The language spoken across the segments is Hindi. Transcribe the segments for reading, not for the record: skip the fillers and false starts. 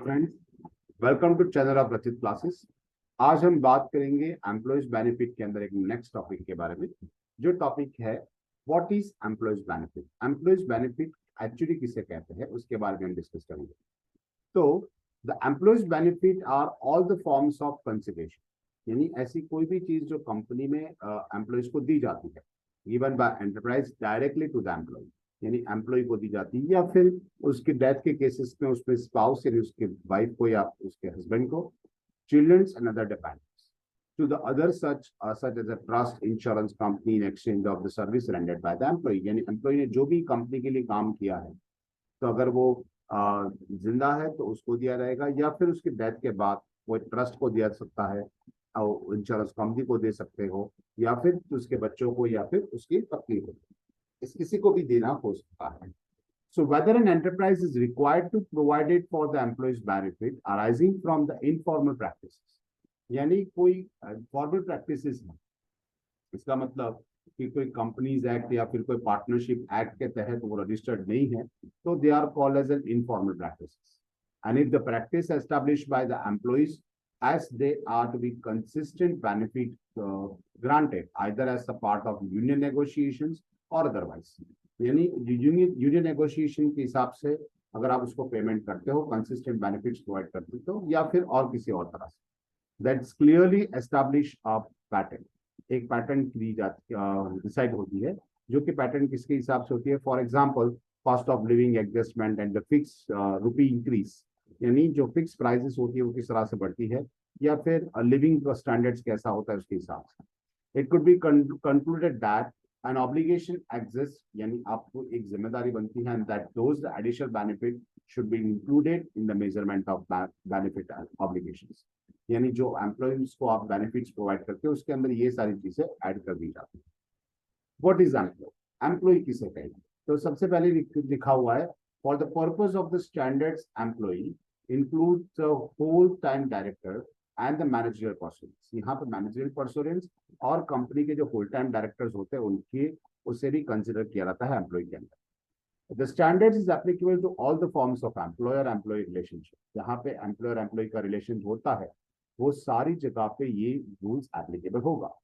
Friends, welcome to channel of Rachit classes. आज हम बात करेंगे एम्प्लॉयज बेनिफिट के अंदर एक नेक्स्ट टॉपिक के बारे में, जो टॉपिक है what is employees benefit. Employees benefit actually किसे कहते हैं उसके बारे में हम डिस्कस करेंगे। तो the employees benefit are all the forms of consideration, यानी ऐसी कोई भी चीज जो कंपनी में एम्प्लॉयज को दी जाती है, given by enterprise directly to the employee, यानी एम्प्लॉय को दी जाती है, या फिर उसकी डेथ के केसेस में उसमें स्पाउस यानी उसके वाइफ को या उसके हस्बैंड को, childrens and other dependents to the other such as a trust insurance company in exchange of the service rendered by the employee. यानी एम्प्लॉय ने जो भी कंपनी के लिए काम किया है, तो अगर वो जिंदा है तो उसको दिया जाएगा, या फिर उसकी डेथ के बाद वो ट्रस्ट को दिया सकता है और इंश्योरेंस कंपनी को दे सकते हो, या फिर उसके बच्चों को, या फिर उसकी पत्नी को, इस किसी को भी देना हो सकता है। So whether an enterprise is required to provide it for the employees benefit arising from the informal practices, यानी कोई फॉर्मल प्रैक्टिसेस है, इसका मतलब कि कोई कंपनीज एक्ट या फिर कोई पार्टनरशिप एक्ट के तहत वो रजिस्टर्ड नहीं है, तो they are called as an informal practices. And if the practice established by the employees as they are to be consistent benefit granted either as a part of union negotiations or otherwise, यानी यूनियन नेगोशिएशन के हिसाब से अगर आप उसको पेमेंट करते हो, कंसिस्टेंट बेनिफिट्स प्रोवाइड करते हो, या फिर और किसी और तरह से, that's clearly establish a pattern. एक पैटर्न की डिसाइड होती है, जो कि पैटर्न किसके हिसाब से होती है। For example, cost of living adjustment and the fix rupee increase, यानी जो फिक्स प्राइसेस होती है वो किस तरह से बढ़ती है, या फिर लिविंग स्टैंडर्ड्स कैसा होता है उसके हिसाब से। It could be concluded that an obligation exist, यानी आपको एक जिम्मेदारी बनती है, and that those additional benefit should be included in the measurement of benefit obligations, यानी जो एम्प्लॉयज को आप बेनिफिट्स प्रोवाइड करते हो उसके अंदर ये सारी चीजें ऐड कर दी जाती है। व्हाट इज एम्प्लॉय, एम्प्लॉय किसे कहेंगे? तो सबसे पहले लिखा हुआ है, for the purpose of the standards employee includes the whole-time director and the managerial personnel। यहाँ पे मैनेजरियल पर्सोनेल्स और कंपनी के जो फुल टाइम डायरेक्टर्स होते हैं उनके उसे भी कंसिडर किया जाता है एम्प्लॉय के अंदर। The standards is applicable to all the forms of employer employee relationship. जहाँ पे एम्प्लॉयर एम्प्लॉय का रिलेशन होता है वो सारी जगह पे ये रूल्स एप्लीकेबल होगा।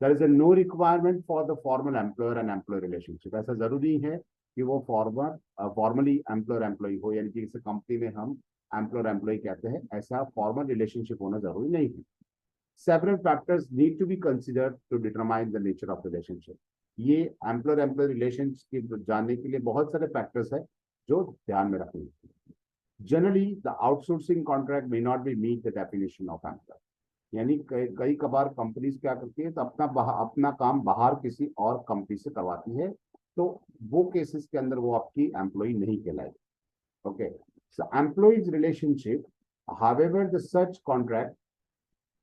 There is no requirement for the formal employer and employee relationship. ऐसा जरूरी है कि वो फॉर्मली एम्प्लॉयर एम्प्लॉय हो, यानी कि जैसे कंपनी में हम एम्प्लॉयर एम्प्लॉय कहते हैं, ऐसा फॉर्मल रिलेशनशिप होना जरूरी नहीं है। Several factors need to be considered to determine the nature of relationship. ये एम्प्लॉयर एम्प्लॉय रिलेशनशिप जानने के लिए बहुत सारे फैक्टर्स हैं जो ध्यान में रखने। Generally the outsourcing contract may not be meet the definition of employee, यानी कई कबार कंपनीज क्या करती है, तो अपना काम बाहर किसी और कंपनी से करवाती है, तो वो केसेस के अंदर वो आपकी एम्प्लॉय नहीं कहलाएगी। Okay, so employees relationship, however the such contract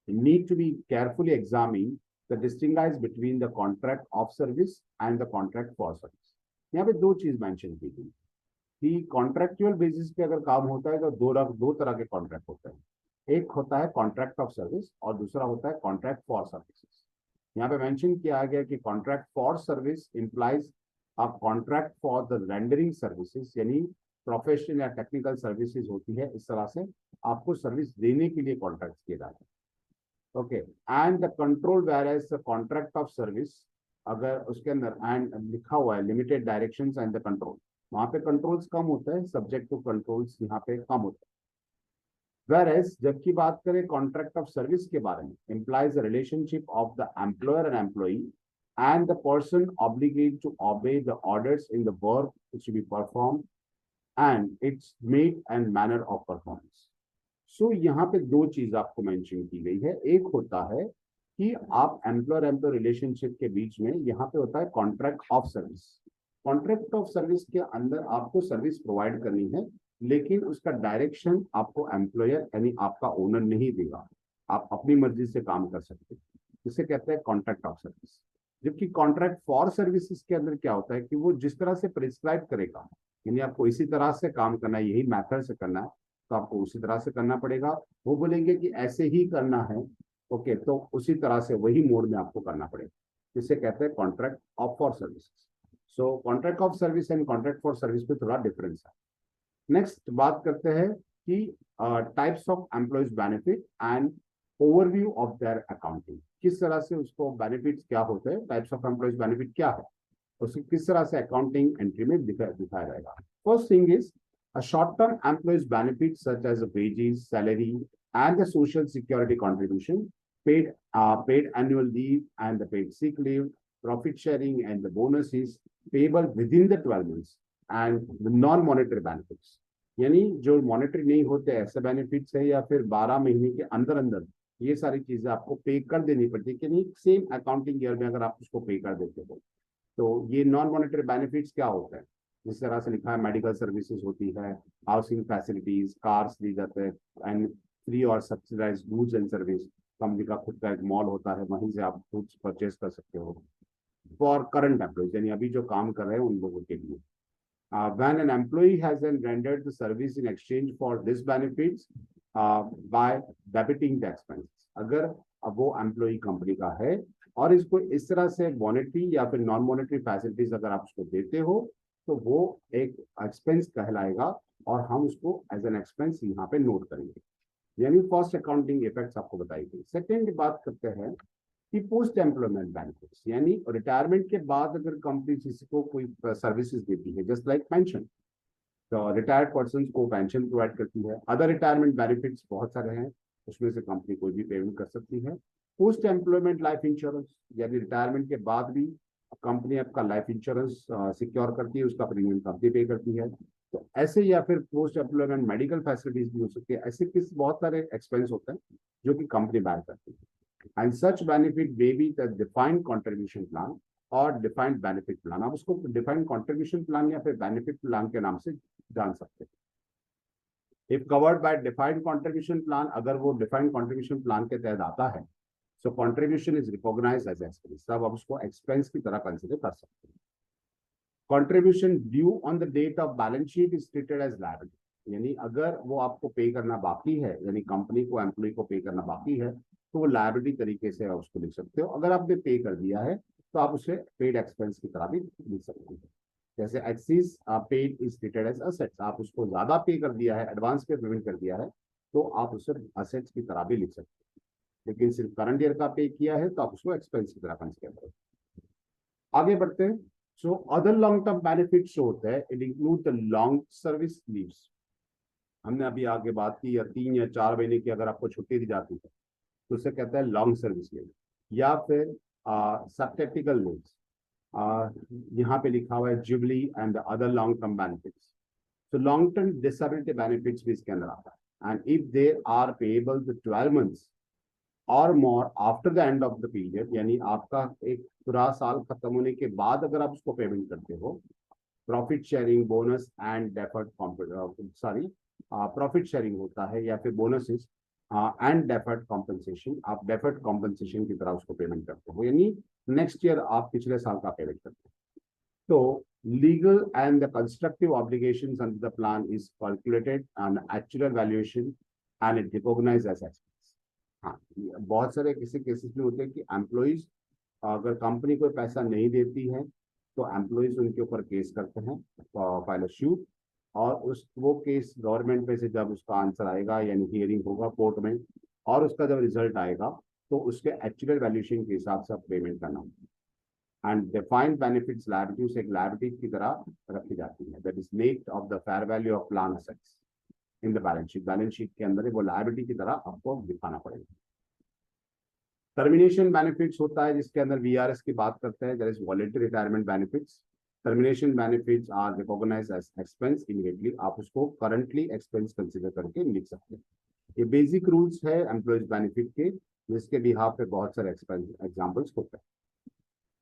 need to be carefully examined to distinguish between the contract of service and the contract for service। यहाँ पे दो चीज मेंशन की गई कि कॉन्ट्रेक्चुअल बेसिस पे अगर काम होता है तो दो तरह के कॉन्ट्रैक्ट होते हैं। एक होता है कॉन्ट्रैक्ट ऑफ सर्विस और दूसरा होता है कॉन्ट्रैक्ट फॉर सर्विसेज। यहाँ पे मेंशन किया गया कि contract for service implies a contract for the rendering services, यानी प्रोफेशनल या टेक्निकल सर्विसेज होती है, इस तरह से आपको सर्विस देने के लिए कॉन्ट्रैक्ट किए जाते हैं। Okay, and the control where as the contract of service, अगर उसके अंदर एंड लिखा हुआ है limited directions and the control, वहां पे कंट्रोल्स कम होता है, सब्जेक्ट टू कंट्रोल्स यहाँ पे कम होता है। वेयरएज जबकि बात करें कॉन्ट्रैक्ट ऑफ सर्विस के बारे में, implies the relationship of the employer and employee and the person obligated to obey the orders in the work which to be performed and its made and manner of performance। सो यहाँ पे दो चीज आपको मेंशन की गई है। एक होता है कि आप एम्प्लॉयर एम्प्लॉय रिलेशनशिप के बीच में यहाँ पे होता है contract of service. Contract of service के अंदर आपको सर्विस प्रोवाइड करनी है, लेकिन उसका डायरेक्शन आपको एम्प्लॉयर यानी आपका ओनर नहीं देगा, आप अपनी मर्जी से काम कर सकते हैं, जिसे कहते हैं कॉन्ट्रैक्ट ऑफ सर्विस। जबकि कॉन्ट्रैक्ट फॉर सर्विसेज के अंदर क्या होता है कि वो जिस तरह से प्रिस्क्राइब करेगा, यानी आपको इसी तरह से काम करना है, यही मेथड से करना है, तो आपको उसी तरह से करना पड़ेगा। वो बोलेंगे कि ऐसे ही करना है, ओके, तो उसी तरह से वही मोड में आपको करना पड़ेगा, जिसे कहते हैं contract of for services. So contract of service and contract for service में थोड़ा डिफरेंस है। नेक्स्ट बात करते हैं कि types of employees benefit and overview of their accounting. किस तरह से उसको बेनिफिट्स क्या होते हैं, टाइप्स ऑफ एम्प्लॉयज बेनिफिट क्या है, उसे किस तरह से अकाउंटिंग एंट्री में दिखाया जाएगा। First thing is a short-term employees benefits such as wages, salary, and the social security contribution, paid annual leave and the paid sick leave, profit sharing and the bonuses payable within the 12 months, and the non-monetary benefits। यानी जो मॉनेटरी नहीं होते ऐसे बेनिफिट्स है या फिर 12 महीने के अंदर अंदर ये सारी चीजें आपको पे कर देनी पड़ती है कि नहीं, सेम अकाउंटिंग ईयर में अगर आप उसको पे कर देते हो। तो ये नॉन मॉनेटरी बेनिफिट्स क्या होता है, जिस तरह से लिखा है मेडिकल सर्विसेज होती है, हाउसिंग फैसिलिटीज, कार्स दी जाते हैं, एंड फ्री और subsidize goods and service. Company का खुद का एक मॉल होता है, वहीं से आप गुड्स परचेज कर सकते हो। फॉर करंट एम्प्लॉयज यानी अभी जो काम कर रहे हैं उन लोगों के लिए। When an employee has then rendered the service in exchange for this benefits by debiting the expenses। अगर अब वो एम्प्लॉई कंपनी का है और इसको इस तरह से मॉनेटरी या फिर नॉन मॉनेटरी फैसिलिटीज अगर आप उसको देते हो तो वो एक एक्सपेंस कहलाएगा और हम उसको एज एन एक्सपेंस यहाँ पे नोट करेंगे। यानी फर्स्ट अकाउंटिंग इफेक्ट्स आपको बताई गई। सेकेंड बात करते हैं कि पोस्ट एम्प्लॉयमेंट बेनिफिट्स, यानी रिटायरमेंट के बाद अगर कंपनी किसी को कोई सर्विसेज देती है, जस्ट लाइक पेंशन, तो रिटायर्ड पर्सन को पेंशन प्रोवाइड करती है। अदर रिटायरमेंट बेनिफिट्स बहुत सारे हैं, उसमें से कंपनी कोई भी पेमेंट कर सकती है। पोस्ट एम्प्लॉयमेंट लाइफ इंश्योरेंस, यानी रिटायरमेंट के बाद भी कंपनी आपका लाइफ इंश्योरेंस सिक्योर करती है, उसका प्रीमियम कंपनी पे करती है। तो ऐसे या फिर पोस्ट एम्प्लॉयमेंट मेडिकल फैसिलिटीज भी हो सकती है। ऐसे किस बहुत सारे एक्सपेंस होते हैं जो कि कंपनी बैर करती है। And such benefit may be the defined contribution plan और defined benefit plan। आप उसको defined contribution plan या फिर benefit plan के नाम से जान सकते हैं। If covered by defined contribution plan, अगर वो defined contribution plan के तहत आता है, so contribution is recognized as expense। तब आप उसको expense की तरह consider कर सकते हैं। Contribution due on the date of balance sheet is treated as liability। यानी अगर वो आपको पे करना बाकी है, यानी कंपनी को एम्प्लॉय को पे करना बाकी है, तो वो लायबिलिटी तरीके से आप उसको लिख सकते हो। अगर आपने पे कर दिया है तो आप उसे पेड एक्सपेंस की तरह भी लिख सकते हो। जैसे excess paid is treated as assets, आप उसको ज्यादा पे कर दिया है, एडवांस पे पेमेंट कर दिया है, तो आप उसे असेट्स की तरह भी लिख सकते हो। लेकिन सिर्फ करंट ईयर का पे किया है तो आप उसको एक्सपेंस की तरह कंसीडर करो। आगे बढ़ते हैं। So other long term benefits जो होते हैं, it include the long service leaves. हमने अभी आगे बात की, या 3 या 4 महीने की अगर आपको छुट्टी दी जाती है तो उसे कहते हैं लॉन्ग सर्विस लीव, या फिर सब्टेटिकल लीव्स। यहाँ पे लिखा हुआ है jubilee and other long term benefits. तो लॉन्ग टर्म डिसेबिलिटी बेनिफिट्स भी इसके अंदर आता है। And if they are payable to 12 months or more after the end of the period, यानी आपका एक पूरा साल खत्म होने के बाद अगर आप उसको पेमेंट करते हो, profit sharing, bonus and deferred profit sharing होता है या फिर बोनसेस एंड डेफर्ड कॉम्पनसेशन, आप डेफर्ड कॉम्पनसेशन की तरह उसको पेमेंट करते हो, यानी नेक्स्ट ईयर आप पिछले साल का पेमेंट करते हो। तो legal and the constructive obligations under the plan is calculated on actual valuation and it recognized as expense. हाँ, बहुत सारे ऐसे केसेस में होते हैं कि एम्प्लॉइज अगर कंपनी कोई पैसा नहीं देती है तो एम्प्लॉइज उनके ऊपर केस करते हैं, फाइल सूट, और उस वो केस गवर्नमेंट पे से जब उसका आंसर आएगा, यानी हियरिंग होगा कोर्ट में, और उसका जब रिजल्ट आएगा तो उसके एक्चुअल वैल्यूएशन के हिसाब से पेमेंट करना होगा। एंड डिफाइंड बेनिफिट्स लायबिलिटीज एक लायबिलिटी की तरह रखी जाती है, that is net of the fair value of plan assets in the balance sheet. Balance sheet के अंदर वो लायबिलिटी की तरह आपको दिखाना पड़ेगा। टर्मिनेशन बेनिफिट्स होता है जिसके अंदर वीआरएस की बात करते हैं, that is voluntary retirement benefits. Termination benefits are recognized as expense immediately, आप उसको करंटली एक्सपेंस कंसीडर करके लिख सकते हैं। ये बेसिक रूल्स है एम्प्लॉयज बेनिफिट के, जिसके बिहाफ पे बहुत सारे एग्जांपल्स होते हैं।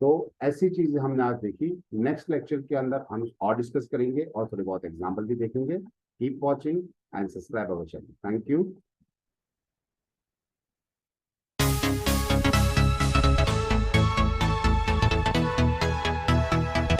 तो ऐसी चीजें हमने आज देखी। नेक्स्ट लेक्चर के अंदर हम और डिस्कस करेंगे और थोड़े बहुत एग्जांपल भी देखेंगे। Keep watching and subscribe our channel. Thank you.